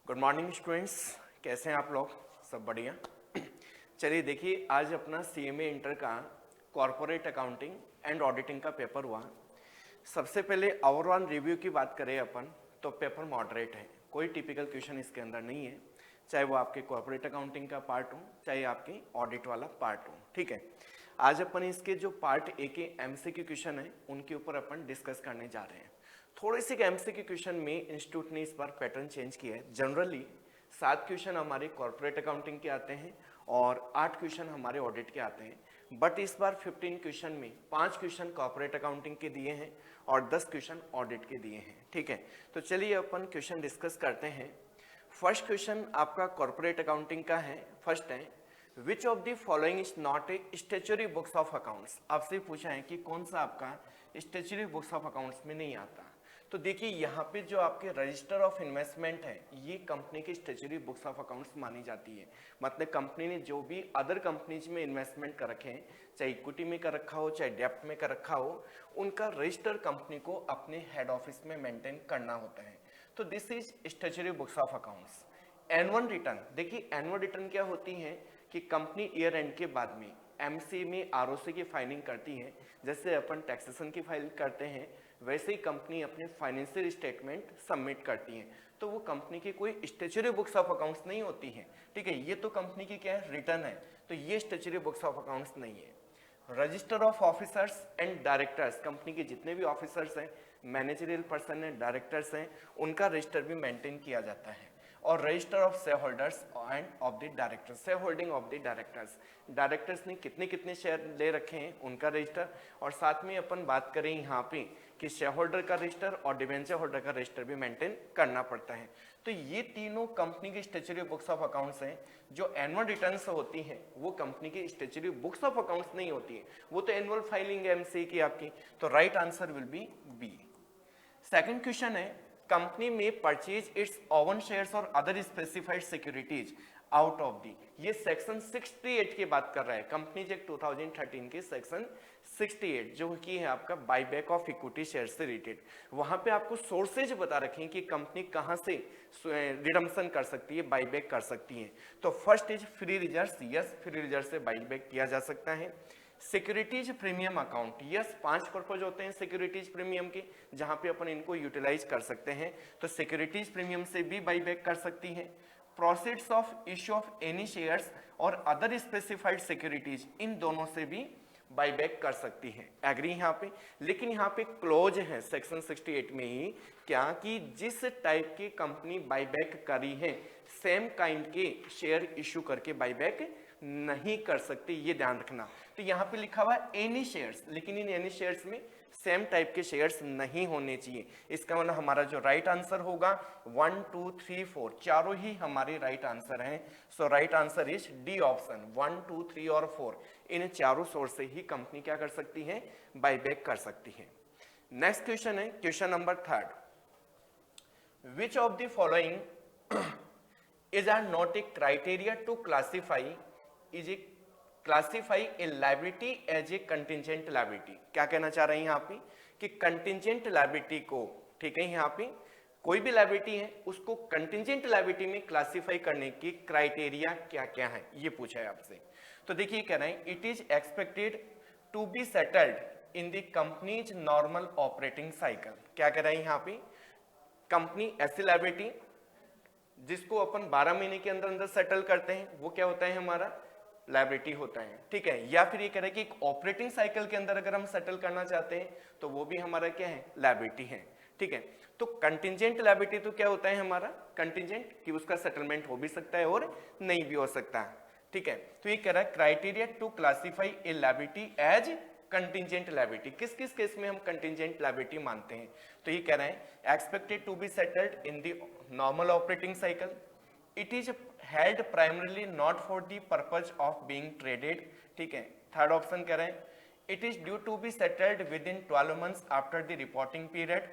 Good morning students, कैसे हैं आप लोग? सब बढ़िया। चलिए देखिए, आज अपना सीएमए इंटर का कॉरपोरेट अकाउंटिंग एंड ऑडिटिंग का पेपर हुआ। सबसे पहले ओवरऑल रिव्यू की बात करें अपन तो पेपर मॉडरेट है, कोई टिपिकल क्वेश्चन इसके अंदर नहीं है, चाहे वो आपके कॉरपोरेट अकाउंटिंग का पार्ट हो चाहे आपके ऑडिट वाला पार्ट हो। ठीक है, आज अपन इसके जो पार्ट ए के एमसीक्यू क्वेश्चन है उनके ऊपर अपन डिस्कस करने जा रहे हैं। थोड़े से एमसीक्यू क्वेश्चन में इंस्टीट्यूट ने इस बार पैटर्न चेंज किया है। जनरली 7 क्वेश्चन हमारे कॉर्पोरेट अकाउंटिंग के आते हैं और 8 क्वेश्चन हमारे ऑडिट के आते हैं, बट इस बार 15 क्वेश्चन में 5 क्वेश्चन कॉर्पोरेट अकाउंटिंग के दिए हैं और 10 क्वेश्चन ऑडिट के दिए हैं। ठीक है, तो चलिए अपन क्वेश्चन डिस्कस करते हैं। फर्स्ट क्वेश्चन आपका कॉर्पोरेट अकाउंटिंग का है। फर्स्ट है, which of the following is not A statutory books of accounts. आपसे पूछा है कि कौन सा आपका स्टेचुरी बुक्स ऑफ अकाउंट्स में नहीं आता। तो देखिए यहाँ पे जो आपके रजिस्टर ऑफ इन्वेस्टमेंट है ये कंपनी की स्टेचुरी बुक्स ऑफ अकाउंट्स मानी जाती है। मतलब कंपनी ने जो भी अदर कंपनीज में इन्वेस्टमेंट कर रखे हैं, चाहे इक्विटी में कर रखा हो चाहे डेप्ट में कर रखा हो, उनका रजिस्टर कंपनी को अपने हेड ऑफिस में मेंटेन करना होता है। तो this is statutory books of accounts. Annual return, देखिए एनुअल रिटर्न क्या होती है कि कंपनी ईयर एंड के बाद में एमसी में आरओसी की फाइलिंग करती है। जैसे अपन टैक्सेशन की फाइल करते हैं वैसे ही कंपनी अपने फाइनेंशियल स्टेटमेंट सबमिट करती है। तो वो कंपनी की कोई स्टेचुरी बुक्स ऑफ अकाउंट्स नहीं होती है। ठीक है, ये तो कंपनी की क्या है, रिटर्न है, तो ये स्टेचुरी बुक्स ऑफ अकाउंट्स नहीं है। Register of officers and directors, company के जितने भी ऑफिसर्स हैं, मैनेजरियल पर्सन हैं, डायरेक्टर्स हैं, उनका रजिस्टर भी मेंटेन किया जाता है। और register of share holders end of the directors, share holding of the directors, directors ने कितने कितने शेयर ले रखे हैं उनका रजिस्टर। और साथ में अपन बात करें यहाँ पे कि शेयर होल्डर का रजिस्टर और डिवेंचर होल्डर का रजिस्टर भी मेंटेन करना पड़ता है। तो ये तीनों कंपनी की स्टेचुरी बुक्स ऑफ अकाउंट्स हैं। जो एनुअल रिटर्न्स होती हैं वो कंपनी की स्टेचुरी बुक्स ऑफ अकाउंट्स नहीं होती है, वो तो एनुअल फाइलिंग है एमसी की आपकी। तो right answer will be B. Second question है, कंपनी में परचेज इट्स ओवन शेयर्स और other specified securities out of the. ये सेक्शन 68 की बात कर रहा है, कंपनीज एक्ट 2013 के सेक्शन 68 जो कि है आपका बाईबैक ऑफ इक्विटी शेयर से रिलेटेड। वहां पे आपको सोर्सेज बता रखे हैं कि कंपनी कहां से रिडम्पशन कर सकती है, बाईबैक कर सकती है। तो first is free reserves, yes free reserve से बाईबैक किया जा सकता है। Securities premium account, yes 5 purpose होते हैं सिक्योरिटीज प्रीमियम के जहां पे अपन इनको यूटिलाइज कर सकते हैं, तो सिक्योरिटीज प्रीमियम से भी बाईबैक कर सकती है। Proceeds of issue of any shares और अदर स्पेसिफाइड सिक्योरिटीज, इन दोनों से भी बाईबैक कर सकती है। एग्री यहाँ पे, लेकिन यहाँ पे क्लोज है सेक्शन 68 में ही क्या कि जिस टाइप की कंपनी बाईबैक करी है सेम काइंड के शेयर इश्यू करके बाईबैक नहीं कर सकती, ये ध्यान रखना। तो यहाँ पे लिखा हुआ है एनी शेयर्स, लेकिन इन एनी शेयर्स में सेम टाइप के शेयर्स नहीं होने चाहिए। इसका मतलब हमारा जो राइट आंसर होगा 1 2 3 4 चारों ही हमारे राइट आंसर हैं। So right answer is D option, 1 2 3 और 4 इन चारों सोर्स से ही कंपनी क्या कर सकती है, बाईबैक कर सकती है। नेक्स्ट क्वेश्चन है question number 3, which of the following is or not a criteria to classify is a classify a liability as a contingent liability. क्या कहना चाह रहे हैं यहाँ पे कि कंटिजेंट लायबिलिटी को, ठीक है, यहाँ पे कोई भी लायबिलिटी है उसको कंटिजेंट लायबिलिटी में क्लासीफाई करने की क्राइटेरिया क्या क्या है, ये पूछा है आपसे। तो देखिए कह रहे हैं it is expected to be settled in the company's normal operating cycle. क्या कह रहे हैं यहाँ पे, कंपनी ऐसी लायबिलिटी जिसको अपन 12 महीने के अंदर अंदर सेटल करते हैं वो क्या होता है, हमारा लायबिलिटी होता है। ठीक है, या फिर ये कह रहे हैं कि एक ऑपरेटिंग साइकिल के अंदर अगर हम सेटल करना चाहते हैं तो वो भी हमारा क्या है, लायबिलिटी है। ठीक है, तो कंटिजेंट लायबिलिटी तो क्या होता है हमारा, कंटिजेंट कि उसका सेटलमेंट हो भी सकता है और नहीं भी हो सकता है। ठीक है, तो ये कह रहा है criteria to classify a liability as contingent liability, किस किस केस में हम कंटिजेंट लायबिलिटी मानते हैं। तो ये कह रहे हैं expected to be settled in the normal operating cycle, it is held primarily not for the purpose of being traded. ठीक है, थर्ड ऑप्शन कह रहे हैं it is due to be settled within 12 months after the reporting period,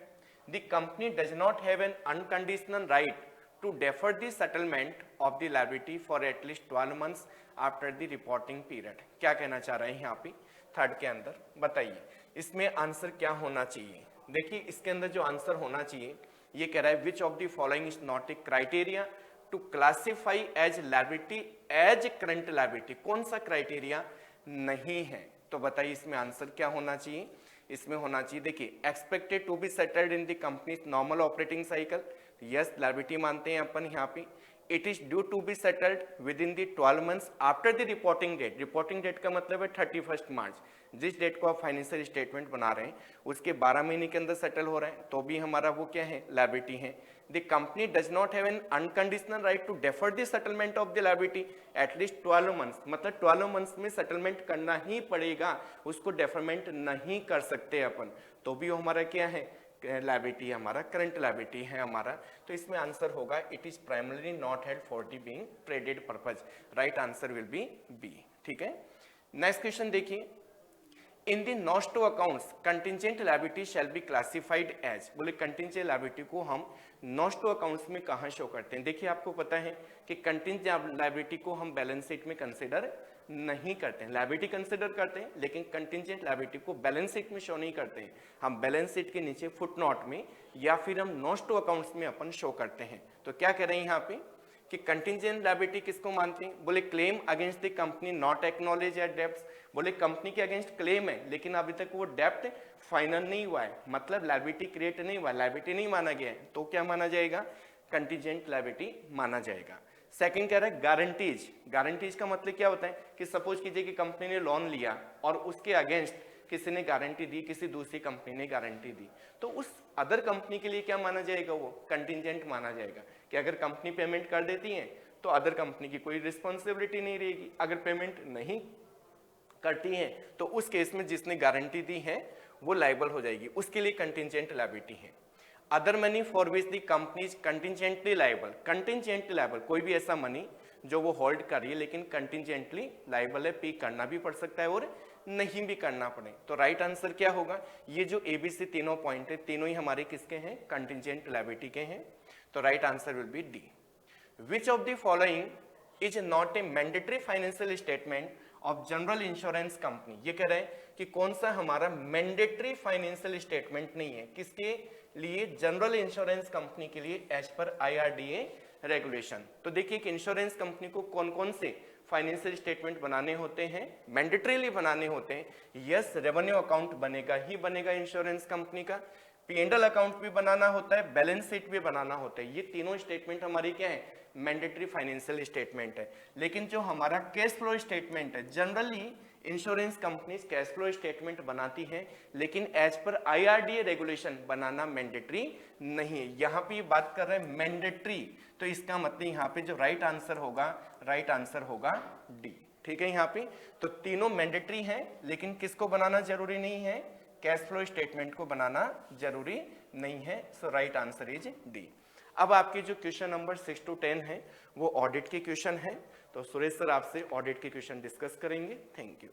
the company does not have an unconditional right to defer the settlement of the liability for at least 12 months after the reporting period. क्या कहना चाह रहे हैं यहाँ पे third के अंदर, बताइए इसमें आंसर क्या होना चाहिए। देखिए इसके अंदर जो आंसर होना चाहिए ये कह रहा है which of the following is not a criteria to classify as liability as current liability, कौन सा क्राइटेरिया नहीं है? तो बताइए इसमें आंसर क्या होना चाहिए? इसमें होना चाहिए, देखिए expected to be settled in the company's normal operating cycle, yes liability मानते हैं अपन यहाँ पे। It is due to be settled within the 12 months after the reporting date, reporting date का मतलब है 31 मार्च, जिस डेट को आप फाइनेंशियल स्टेटमेंट बना रहे हैं उसके 12 महीने के अंदर सेटल हो रहा है, तो भी हमारा वो क्या है, लायबिलिटी है। The company does not have an unconditional right to defer the settlement of the liability at least 12 months, मतलब 12 मंथ्स में सेटलमेंट करना ही पड़ेगा, उसको डेफरमेंट नहीं कर सकते अपन, तो भी वो हमारा क्या है, लायबिलिटी, हमारा करंट लायबिलिटी है हमारा। तो इसमें आंसर होगा it is primarily not held for the being traded purpose, right answer will be B. ठीक है, नेक्स्ट क्वेश्चन देखिए, in the note to accounts contingent liability shall be classified as, बोले contingent liability को हम not to accounts में कहाँ show करते हैं? देखिए आपको पता है कि कंटिजेंट लायबिलिटी को हम बैलेंस शीट में कंसिडर नहीं करते हैं, लायबिलिटी कंसिडर करते हैं लेकिन कंटिजेंट लायबिलिटी को बैलेंस शीट में शो नहीं करते हैं, हम बैलेंस शीट के नीचे फुटनोट में या फिर हम नॉट टू अकाउंट्स में अपन शो करते हैं। तो क्या कह रहे हैं यहाँ पे कि कंटिजेंट लायबिलिटी किसको मानते हैं? बोले claim against the company not acknowledge as डेप्ट, बोले कंपनी के अगेंस्ट क्लेम है लेकिन अभी तक वो डेप्ट फाइनल नहीं हुआ है, मतलब लायबिलिटी क्रिएट नहीं हुआ, लायबिलिटी नहीं माना गया है, तो क्या माना जाएगा, कंटिजेंट लायबिलिटी माना जाएगा। सेकंड कह रहा है गारंटीज, गारंटीज का मतलब क्या होता है कि सपोज कीजिए कि कंपनी ने लोन लिया और उसके अगेंस्ट किसी ने गारंटी दी, किसी दूसरी कंपनी ने गारंटी दी, तो उस अदर कंपनी के लिए क्या माना जाएगा, वो कंटिजेंट माना जाएगा कि अगर कंपनी पेमेंट कर देती है तो अदर कंपनी की कोई रिस्पॉन्सिबिलिटी नहीं रहेगी, अगर पेमेंट नहीं करती है तो उस केस में जिसने गारंटी दी है वो लायबल हो जाएगी, उसके लिए कंटिजेंट लायबिलिटी है। Other money for which the company is contingently liable, contingently liable कोई भी ऐसा मनी जो वो होल्ड कर रही है लेकिन कंटिजेंटली लायबल है, पे करना भी पड़ सकता है और नहीं भी करना पड़े, तो राइट आंसर क्या होगा, ये जो एबीसी तीनों पॉइंट है तीनों ही हमारे किसके हैं, कंटिजेंट लायबिलिटी के हैं, तो right answer will B D. Which of the following is not A mandatory financial statement of general insurance company, ये कह रहे हैं कि कौन सा हमारा मैंडेटरी फाइनेंशियल स्टेटमेंट नहीं है, किसके लिए, जनरल इंश्योरेंस कंपनी के लिए एज पर IRDA रेगुलेशन। तो देखिए कि इंश्योरेंस कंपनी को कौन कौन से फाइनेंशियल स्टेटमेंट बनाने होते हैं, मैंडेटरीली बनाने होते हैं, यस रेवेन्यू अकाउंट बनेगा ही बनेगा इंश्योरेंस कंपनी का, P&L अकाउंट भी बनाना होता है, बैलेंस शीट भी बनाना होता है, ये तीनों स्टेटमेंट हमारी क्या है, मैंडेटरी फाइनेंशियल स्टेटमेंट है। लेकिन जो हमारा कैश फ्लो स्टेटमेंट है, generally insurance companies cash flow statement बनाती है लेकिन एज पर IRDA रेगुलेशन बनाना मैंडेटरी नहीं है, यहाँ पे बात कर रहे हैं मैंडेटरी, तो इसका मतलब यहाँ पे जो राइट आंसर होगा, राइट आंसर होगा डी। ठीक है, यहाँ पे तो तीनों मैंडेटरी हैं लेकिन किसको बनाना जरूरी नहीं है, कैश फ्लो स्टेटमेंट को बनाना जरूरी नहीं है, सो राइट आंसर इज डी। अब आपके जो क्वेश्चन नंबर 6 to 10 है वो ऑडिट के क्वेश्चन है, तो सुरेश सर आपसे ऑडिट के क्वेश्चन डिस्कस करेंगे। Thank you.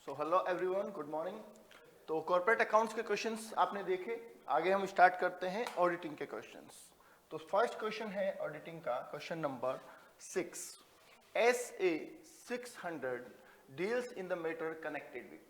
So hello everyone, good morning. तो कॉर्पोरेट अकाउंट्स के क्वेश्चंस आपने देखे, आगे हम स्टार्ट करते हैं ऑडिटिंग के क्वेश्चंस। तो फर्स्ट क्वेश्चन है ऑडिटिंग का, question number 6, SA 600 deals in the matter connected with.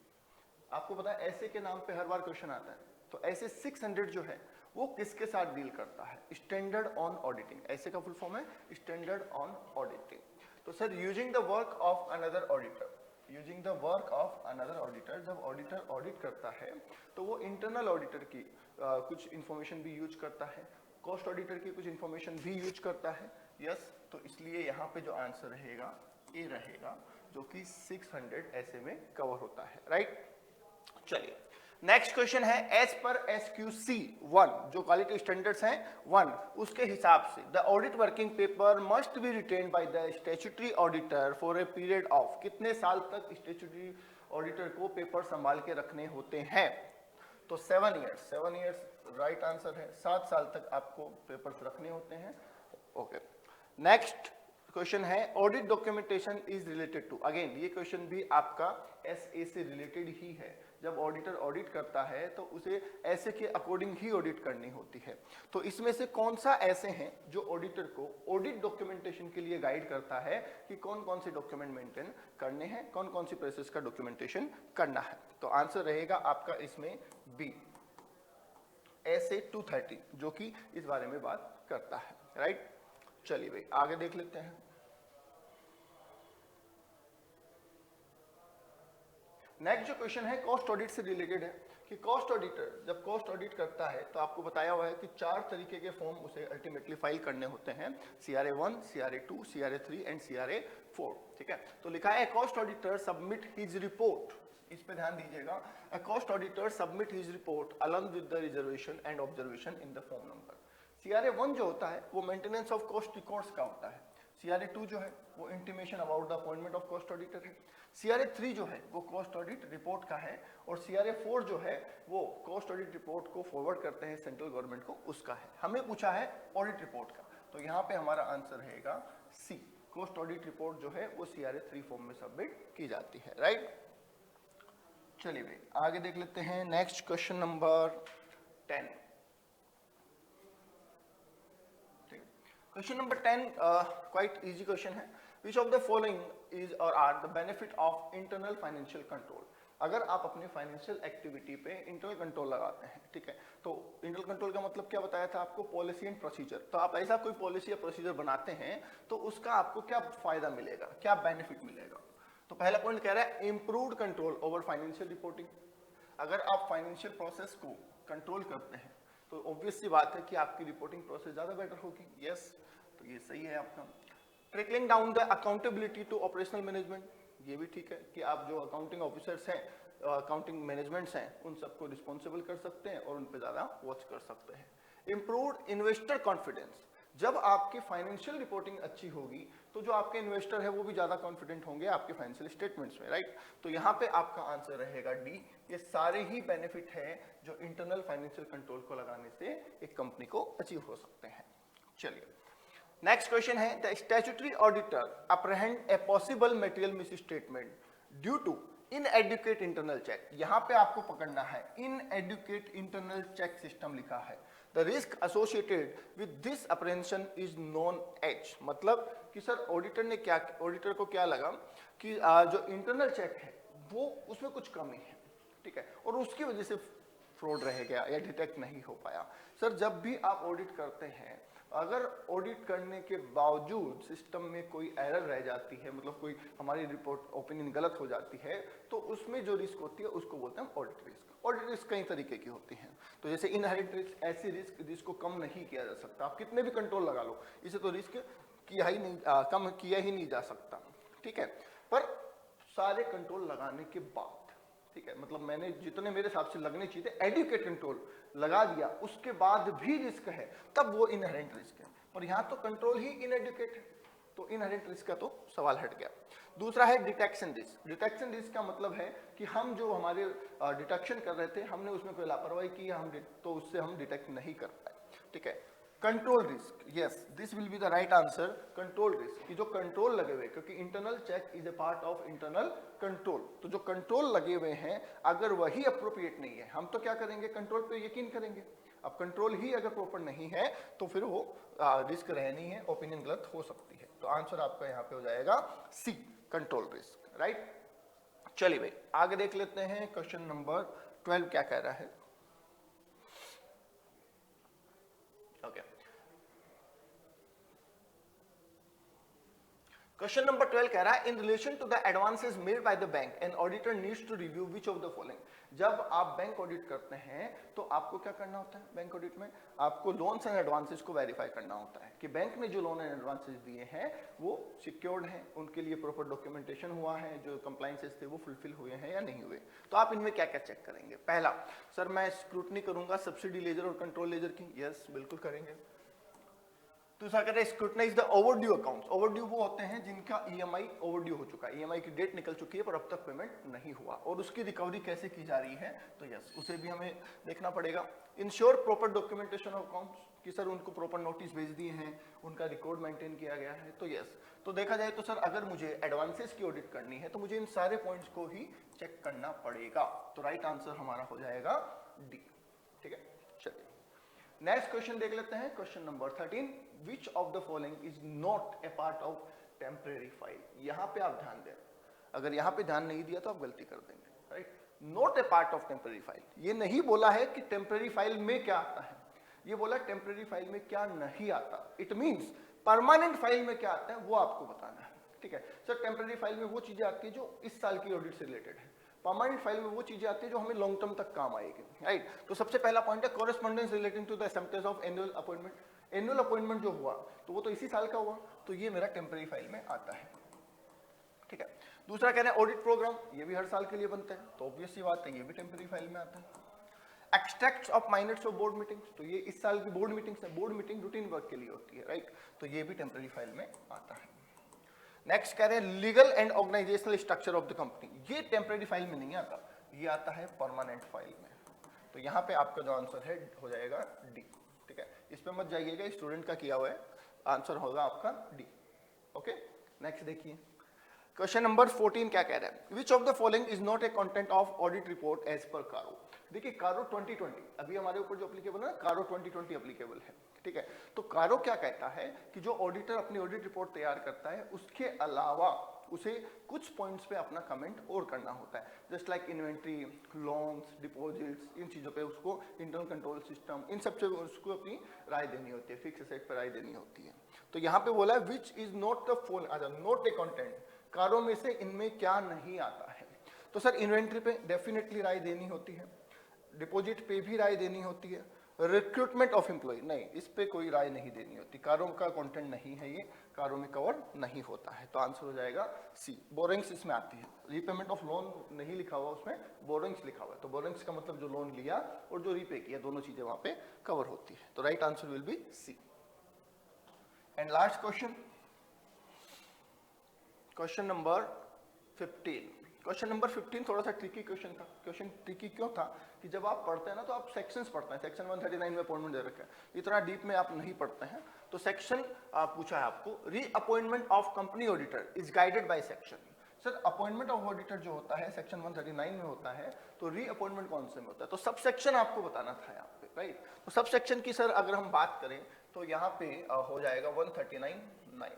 आपको पता है ऐसे के नाम पे हर बार क्वेश्चन आता है, तो ऐसे 600 जो है वो किसके साथ डील करता है, स्टैंडर्ड ऑन ऑडिटिंग, ऐसे का फुल फॉर्म है स्टैंडर्ड ऑन ऑडिटिंग। तो sir using the work of another auditor, using the work of another auditor, जब ऑडिटर ऑडिट करता है तो वो इंटरनल ऑडिटर की कुछ इंफॉर्मेशन भी यूज करता है, कॉस्ट ऑडिटर की कुछ इंफॉर्मेशन भी यूज करता है, यस। तो इसलिए यहाँ पे जो आंसर रहेगा ए रहेगा, जो कि 600 ऐसे में कवर होता है, राइट। चलिए नेक्स्ट क्वेश्चन है, एज पर SQC 1 जो क्वालिटी स्टैंडर्ड्स हैं 1, उसके हिसाब से the audit working paper must be written by the statutory auditor for a period of, कितने साल तक स्टैट्यूटरी ऑडिटर को पेपर संभाल के रखने होते हैं, तो 7 ईयर्स, 7 ईयर्स राइट आंसर है, 7 साल तक आपको पेपर्स रखने होते हैं। ओके, नेक्स्ट क्वेश्चन है audit documentation is related to, again ये क्वेश्चन भी आपका एसए से रिलेटेड ही है। जब ऑडिटर ऑडिट करता है तो उसे ऐसे के अकॉर्डिंग ही ऑडिट करनी होती है। तो इसमें से कौन सा ऐसे हैं जो ऑडिटर को ऑडिट डॉक्यूमेंटेशन के लिए गाइड करता है कि कौन कौन से डॉक्यूमेंट मेंटेन करने हैं, कौन कौन सी प्रोसेस का डॉक्यूमेंटेशन करना है। तो आंसर रहेगा आपका इसमें बी, एसए 230, जो कि इस बारे में बात करता है, राइट। चलिए भाई आगे देख लेते हैं। नेक्स्ट जो क्वेश्चन है कॉस्ट ऑडिट से रिलेटेड है कि कॉस्ट ऑडिटर जब कॉस्ट ऑडिट करता है तो आपको बताया हुआ है कि 4 तरीके के फॉर्म उसे अल्टीमेटली फाइल करने होते हैं, CRA 1, CRA 2, CRA 3 and CRA 4, ठीक है। तो लिखा है cost auditor submit his report, इस पे ध्यान दीजिएगा, a cost auditor submit his report along with the reservation and observation in the form number. CRA 1 जो होता है वो मेंटेनेंस ऑफ कॉस्ट रिकॉर्ड्स का होता है, CRA 2 जो है वो intimation about the appointment of cost auditor है, CRA 3 जो है वो कॉस्ट ऑडिट रिपोर्ट का है, और CRA 4 जो है वो कॉस्ट ऑडिट रिपोर्ट को फॉरवर्ड करते हैं सेंट्रल गवर्नमेंट को, उसका है। हमें पूछा है ऑडिट रिपोर्ट का, तो यहाँ पे हमारा आंसर रहेगा सी, कॉस्ट ऑडिट रिपोर्ट जो है वो CRA 3 फॉर्म में सबमिट की जाती है, राइट। चलिए भाई आगे देख लेते हैं। Next question number 10। Question number 10 quite easy question है। Which of the following is or are the benefit of internal financial control? अगर आप अपने फाइनेंशियल एक्टिविटी पे इंटरनल कंट्रोल लगाते हैं, ठीक है, तो इंटरनल कंट्रोल का मतलब क्या बताया था आपको, पॉलिसी एंड प्रोसीजर। तो आप ऐसा कोई पॉलिसी या प्रोसीजर बनाते हैं तो उसका आपको क्या फायदा मिलेगा, क्या बेनिफिट मिलेगा। तो पहला पॉइंट कह रहा है improved control over financial reporting. अगर आप फाइनेंशियल प्रोसेस को कंट्रोल करते हैं तो ऑब्वियस सी बात है कि आपकी रिपोर्टिंग प्रोसेस ज्यादा बेटर होगी, यस, तो ये सही है आपका। Trickling down the accountability to operational management, ये भी ठीक है कि आप जो अकाउंटिंग ऑफिसर्स हैं, अकाउंटिंग मैनेजमेंट्स हैं, उन सबको रिस्पॉन्सिबल कर सकते हैं और उन पे ज़्यादा वॉच कर सकते हैं। इम्प्रूव्ड इन्वेस्टर कॉन्फिडेंस, जब आपकी फाइनेंशियल रिपोर्टिंग अच्छी होगी तो जो आपके इन्वेस्टर है वो भी ज़्यादा कॉन्फिडेंट होंगे आपके फाइनेंशियल स्टेटमेंट्स में, राइट। तो यहाँ पे आपका आंसर रहेगा डी, ये सारे ही बेनिफिट हैं जो इंटरनल फाइनेंशियल कंट्रोल को लगाने से एक कंपनी को अचीव हो सकते हैं। चलिए नेक्स्ट क्वेश्चन है, the statutory auditor apprehend a possible material misstatement due to inadequate internal check. यहाँ पे आपको पकड़ना है इनएडुकेट इंटरनल चेक सिस्टम लिखा है। The risk associated with this apprehension is known as, मतलब कि सर ऑडिटर ने क्या, ऑडिटर को क्या लगा कि जो इंटरनल चेक है वो उसमें कुछ कमी है, ठीक है, और उसकी वजह से फ्रॉड रह गया या डिटेक्ट नहीं हो पाया। सर जब भी आप ऑडिट करते हैं, अगर ऑडिट करने के बावजूद सिस्टम में कोई एरर रह जाती है, मतलब कोई हमारी रिपोर्ट ओपिनियन गलत हो जाती है, तो उसमें जो रिस्क होती है उसको बोलते हैं ऑडिट रिस्क। ऑडिट रिस्क कई तरीके की होती हैं, तो जैसे इनहेरिट रिस्क, ऐसी रिस्क जिसको कम नहीं किया जा सकता, आप कितने भी कंट्रोल लगा लो, इसे तो रिस्क किया ही नहीं, कम किया ही नहीं जा सकता, ठीक है। पर सारे कंट्रोल लगाने के बाद, ठीक है, मतलब मैंने जितने मेरे हिसाब से लगने चाहिए थे एडुकेट कंट्रोल लगा दिया, उसके बाद भी रिस्क है, तब वो इनहेरेंट रिस्क है। पर यहाँ तो कंट्रोल ही इनएडुकेट है, तो इनहेरेंट रिस्क का तो सवाल हट गया। दूसरा है डिटेक्शन रिस्क। डिटेक्शन रिस्क का मतलब है कि हम जो हमारे डिटेक्शन कर रहे थे, हमने उसमें कोई लापरवाही की, तो उससे हम डिटेक्ट नहीं कर पाए, ठीक है। Control risk, yes this will be the right answer. Control risk की जो कंट्रोल लगे हुए, क्योंकि internal check is a part of internal control, तो जो कंट्रोल लगे हुए हैं अगर वही अप्रोप्रिएट नहीं है, हम तो क्या करेंगे, कंट्रोल पे यकीन करेंगे। अब कंट्रोल ही अगर प्रॉपर नहीं है तो फिर वो रिस्क रहनी है, ओपिनियन गलत हो सकती है। तो आंसर आपका यहाँ पे हो जाएगा सी, कंट्रोल रिस्क, राइट। चलिए भाई आगे देख लेते हैं क्वेश्चन नंबर 12 क्या कह रहा है। ओके, क्वेश्चन नंबर 12 कह रहा है in relation to the advances made by the bank an auditor needs to review which of the following. जब आप बैंक ऑडिट करते हैं तो आपको क्या करना होता है, बैंक ऑडिट में आपको लोन्स एंड एडवांसेस को वेरीफाई करना होता है कि बैंक ने जो लोन एंड एडवांसेस दिए हैं वो सिक्योर्ड हैं, उनके लिए प्रॉपर डॉक्यूमेंटेशन हुआ है, जो कंप्लायंसेस थे वो फुलफिल हुए हैं या नहीं हुए। तो आप इनमें क्या क्या चेक करेंगे। पहला, सर मैं स्क्रूटनी करूंगा सब्सिडी लेजर और कंट्रोल लेजर की, यस बिल्कुल करेंगे। दूसरा कह रहे हैं scrutinise the overdue accounts. Overdue वो होते हैं जिनका ईएमआई ओवरड्यू हो चुका है, ईएमआई की डेट निकल चुकी है पर अब तक पेमेंट नहीं हुआ, और उसकी रिकवरी कैसे की जा रही है, तो यस उसे भी हमें देखना पड़ेगा। Ensure proper documentation of accounts, कि सर उनको प्रॉपर नोटिस भेज दिए हैं, उनका रिकॉर्ड मेंटेन किया गया है, तो यस। तो देखा जाए तो सर अगर मुझे एडवांसेस की ऑडिट करनी है तो मुझे इन सारे पॉइंट्स को ही चेक करना पड़ेगा, तो राइट आंसर हमारा हो जाएगा डी। ठीक है, चलिए नेक्स्ट क्वेश्चन देख लेते हैं। Question number 13, which of the following is not A part of temporary file. यहाँ पे आप ध्यान दें, अगर यहाँ पे ध्यान नहीं दिया तो आप गलती कर देंगे, right. Not a part of temporary file, ये नहीं बोला है कि टेम्परेरी फाइल में क्या आता है, ये बोला टेम्परेरी फाइल में क्या नहीं आता। इट मीन्स परमानेंट फाइल में क्या आता है वो आपको बताना है, ठीक है। सर टेम्परेरी फाइल में वो चीजें आती है जो इस साल की ऑडिट से रिलेटेड है, परमानेंट फाइल में वो चीजें आती है जो हमें लॉन्ग टर्म तक काम आएगी, राइट। तो सबसे पहला पॉइंट है correspondence relating to the acceptance of annual appointment. Annual appointment जो हुआ तो वो तो इसी साल का हुआ, तो ये मेरा टेम्परेरी फाइल में आता है, ठीक है। दूसरा कह रहे हैं ऑडिट प्रोग्राम, ये भी हर साल के लिए बनते हैं, तो ऑब्वियस सी बात है ये भी टेम्परेरी फाइल में आता है। Extracts of minutes of board meetings, तो ये इस साल की बोर्ड मीटिंग्स है, बोर्ड मीटिंग रूटीन वर्क के लिए होती है, राइट, तो ये भी टेम्परेरी फाइल में आता है। नेक्स्ट कह रहे हैं legal and organisational structure of the company, ये टेम्परेरी फाइल में नहीं आता, ये आता है परमानेंट फाइल में, तो यहाँ पे आपका जो आंसर है हो जाएगा डी, ठीक है। इस पे मत जाइएगा, स्टूडेंट का किया हुआ है, आंसर होगा आपका डी, ओके। नेक्स्ट देखिए क्वेश्चन नंबर 14 क्या कह रहा है, which of the following is not a content of audit report as per CARO. देखिए कारो 2020 अभी हमारे ऊपर जो एप्लीकेबल है, कारो 2020 एप्लीकेबल है, ठीक है। तो कारो क्या कहता है कि जो ऑडिटर अपनी ऑडिट रिपोर्ट तैयार करता है उसके अलावा उसे कुछ पॉइंट्स पे अपना कमेंट और करना होता है, just like inventory, loans, deposits, इन चीज़ों पे उसको इंटरनल कंट्रोल सिस्टम, इन सब से उसको अपनी राय देनी होती है, फिक्स एसेट पर राय देनी होती है। तो यहाँ पे बोला है which is not the phone not a content, कारो में से इनमें क्या नहीं आता है। तो सर इन्वेंट्री पे डेफिनेटली राय देनी होती है, डिपॉजिट पे भी राय देनी होती है, रिक्रूटमेंट ऑफ एम्प्लॉय नहीं, इस पे कोई राय नहीं देनी होती, कारों का कंटेंट नहीं है, ये कारों में कवर नहीं होता है, तो आंसर हो जाएगा सी। बोरिंग्स इसमें आती है, रीपेमेंट ऑफ लोन नहीं लिखा हुआ उसमें, बोरिंग्स लिखा हुआ है, तो बोरिंग्स का मतलब जो लोन लिया और जो रीपे किया दोनों चीजें वहां पे कवर होती है, तो right answer will be C. And last question, question number 15। Question number 15 थोड़ा सा ट्रिकी क्वेश्चन था। क्वेश्चन ट्रिकी क्यों था कि जब आप पढ़ते हैं ना तो आप सेक्शंस पढ़ते हैं, सेक्शन 139 में अपॉइंटमेंट दे रखा है, इतना डीप में आप नहीं पढ़ते हैं, तो सेक्शन पूछा है आपको, reappointment of company auditor is guided by section. Sir appointment of auditor जो होता है सेक्शन 139 में होता है, तो रीअपॉइंटमेंट कौन से में होता है, तो सब सेक्शन आपको बताना था यहाँ पे, राइट। तो सब सेक्शन की सर अगर हम बात करें तो यहाँ पे हो जाएगा 139(9),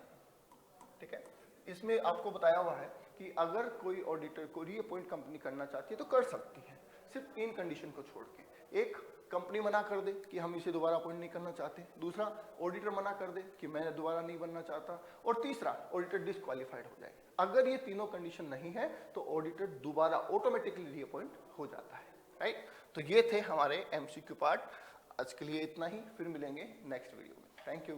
ठीक है। इसमें आपको बताया हुआ है कि अगर कोई ऑडिटर को रीअपॉइंट कंपनी करना चाहती है तो कर सकती है, सिर्फ 3 कंडीशन को छोड़ के। एक, कंपनी मना कर दे कि हम इसे दोबारा अपॉइंट नहीं करना चाहते, दूसरा ऑडिटर मना कर दे कि मैं दोबारा नहीं बनना चाहता, और तीसरा ऑडिटर डिसक्वालीफाइड हो जाए। अगर ये तीनों कंडीशन नहीं है तो ऑडिटर दोबारा ऑटोमेटिकली रीअपॉइंट हो जाता है, राइट। तो ये थे हमारे MCQ पार्ट, आज के लिए इतना ही, फिर मिलेंगे नेक्स्ट वीडियो में। Thank you.